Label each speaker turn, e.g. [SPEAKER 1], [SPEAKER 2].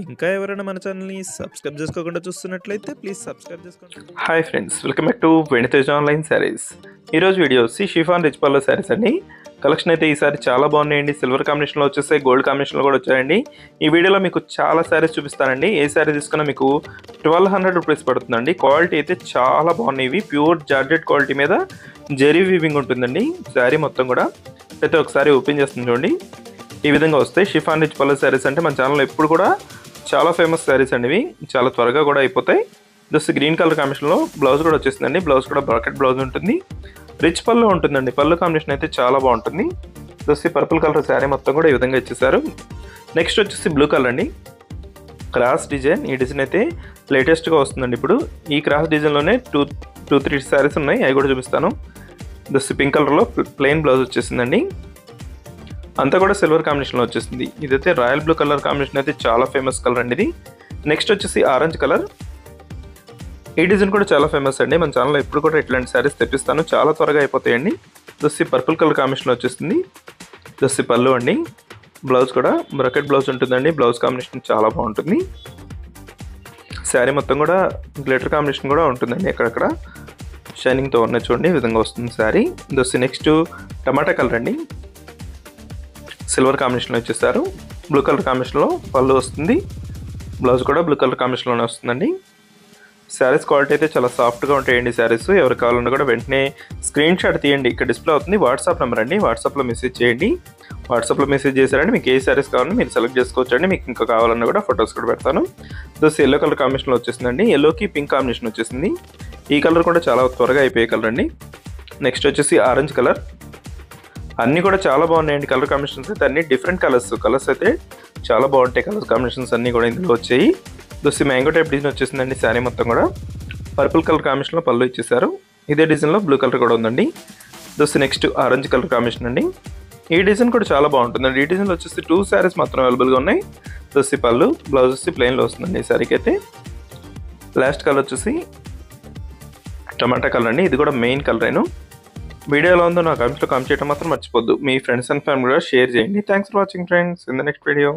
[SPEAKER 1] ఇంకా ఎవరైనా మన ఛానల్‌ని సబ్స్క్రైబ్ చేసుకోకుండా చూస్తున్నట్లయితే ప్లీజ్ సబ్స్క్రైబ్ చేసుకోండి.
[SPEAKER 2] Hi friends, welcome back to వెనితేజ్ online saris. ఈరోజు వీడియో వచ్చి షిఫాన్ రిచ్ పల్లో శారీస్ అండి. కలెక్షన్ అయితే ఈసారి చాలా బాగున్నాయండి. సిల్వర్ కాంబినేషన్లో వచ్చేసాయి, గోల్డ్ కాంబినేషన్లో కూడా వచ్చాయండి. ఈ వీడియోలో మీకు చాలా శారీస్ చూపిస్తానండి. ఏ శారీ తీసుకున్నా మీకు 1200 రూపీస్ పడుతుందండి. క్వాలిటీ అయితే చాలా బాగున్నాయి. ఇవి ప్యూర్ జార్జెట్ క్వాలిటీ మీద జెరీ వీవింగ్ ఉంటుందండి శారీ మొత్తం కూడా. అయితే ఒకసారి ఓపెన్ చేస్తుంది చూడండి. ఈ విధంగా వస్తాయి షిఫాన్ రిచ్ పల్లో శారీస్. అంటే మన ఛానల్లో ఎప్పుడు కూడా చాలా ఫేమస్ శారీస్ అండి. ఇవి చాలా త్వరగా కూడా అయిపోతాయి. జస్ట్ గ్రీన్ కలర్ కాంబినేషన్లో బ్లౌజ్ కూడా వచ్చేసిందండి. బ్లౌజ్ కూడా బ్రాకెట్ బ్లౌజ్ ఉంటుంది. రిచ్ పళ్ళు ఉంటుందండి. పళ్ళు కాంబినేషన్ అయితే చాలా బాగుంటుంది. జస్ట్ పర్పుల్ కలర్ శారీ మొత్తం కూడా ఈ విధంగా ఇచ్చేసారు. నెక్స్ట్ వచ్చేసి బ్లూ కలర్ అండి. Cross design. ఈ డిజైన్ అయితే లేటెస్ట్గా వస్తుందండి. ఇప్పుడు ఈ క్రాస్ డిజైన్లోనే టూ త్రీ శారీస్ ఉన్నాయి, అవి కూడా చూపిస్తాను. జస్ట్ పింక్ కలర్లో ప్లెయిన్ బ్లౌజ్ వచ్చేసిందండి. అంతా కూడా సిల్వర్ కాంబినేషన్లో వచ్చేసింది. ఇదైతే రాయల్ బ్లూ కలర్ కాంబినేషన్ అయితే చాలా ఫేమస్ కలర్ అండి ఇది. నెక్స్ట్ వచ్చేసి ఆరెంజ్ కలర్. ఈ డిజైన్ కూడా చాలా ఫేమస్ అండి. మన ఛానల్లో ఎప్పుడు కూడా ఇట్లాంటి శారీస్ తెప్పిస్తాను, చాలా త్వరగా అయిపోతాయండి. జస్ట్ పర్పుల్ కలర్ కాంబినేషన్లో వచ్చేసింది. జస్ట్ పళ్ళు అండి. బ్లౌజ్ కూడా బ్రాకెట్ బ్లౌజ్ ఉంటుందండి. బ్లౌజ్ కాంబినేషన్ చాలా బాగుంటుంది. శారీ మొత్తం కూడా గ్లిటర్ కాంబినేషన్ కూడా ఉంటుందండి. ఎక్కడెక్కడ షైనింగ్తో ఉన్న చూడండి, ఈ విధంగా వస్తుంది శారీ. జస్ట్ నెక్స్ట్ టమాటా కలర్ అండి. సిల్వర్ కాంబినేషన్లో వచ్చేసారు. బ్లూ కలర్ కాంబినేషన్లో పళ్ళు వస్తుంది. బ్లౌజ్ కూడా బ్లూ కలర్ కాంబినేషన్లోనే వస్తుందండి. శారీస్ క్వాలిటీ అయితే చాలా సాఫ్ట్గా ఉంటాయండి శారీస్. ఎవరు కావాలన్నా కూడా వెంటనే స్క్రీన్ షాట్ తీయండి. ఇక్కడ డిస్ప్లే అవుతుంది వాట్సాప్ నెంబర్ అండి. వాట్సాప్లో మెసేజ్ చేయండి. వాట్సాప్లో మెసేజ్ చేశారంటే మీకు ఏ శారీస్ కావాలని మీరు సెలెక్ట్ చేసుకోవచ్చు అండి. మీకు ఇంకా కావాలన్నా కూడా ఫొటోస్ కూడా పెడతాను. జస్ట్ ఎల్లో కలర్ కాంబినేషన్లో వచ్చేసిందండి. ఎల్లోకి పింక్ కాంబినేషన్ వచ్చేసింది. ఈ కలర్ కూడా చాలా త్వరగా అయిపోయే కలర్ అండి. నెక్స్ట్ వచ్చేసి ఆరెంజ్ కలర్. అన్నీ కూడా చాలా బాగున్నాయండి కలర్ కాంబినేషన్స్ అయితే. అన్ని డిఫరెంట్ కలర్స్ అయితే చాలా బాగుంటాయి. కలర్ కాంబినేషన్స్ అన్నీ కూడా ఇందులో వచ్చాయి. దోసి మ్యాంగో టైప్ డిజైన్ వచ్చేసిందండి. శారీ మొత్తం కూడా పర్పుల్ కలర్ కాంబినేషన్లో పళ్ళు ఇచ్చేసారు. ఇదే డిజైన్లో బ్లూ కలర్ కూడా ఉందండి. దోసి నెక్స్ట్ ఆరెంజ్ కలర్ కాంబినేషన్ అండి. ఈ డిజైన్ కూడా చాలా బాగుంటుందండి. ఈ డిజైన్లో వచ్చేసి 2 శారీస్ మాత్రం అవైలబుల్గా ఉన్నాయి. దోసి పళ్ళు, బ్లౌజ్ వచ్చి ప్లెయిన్లో వస్తుందండి ఈ శారీకి అయితే. లాస్ట్ కలర్ వచ్చేసి టమాటా కలర్ అండి. ఇది కూడా మెయిన్ కలర్ అయినా. వీడియోలో ఉందో నా కామెంట్స్లో కామెంట్ చేయడం మాత్రం మర్చిపోద్దు. మీ ఫ్రెండ్స్ అండ్ ఫ్యామిలీ కూడా షేర్ చేయండి. Thanks for watching friends. In the next video.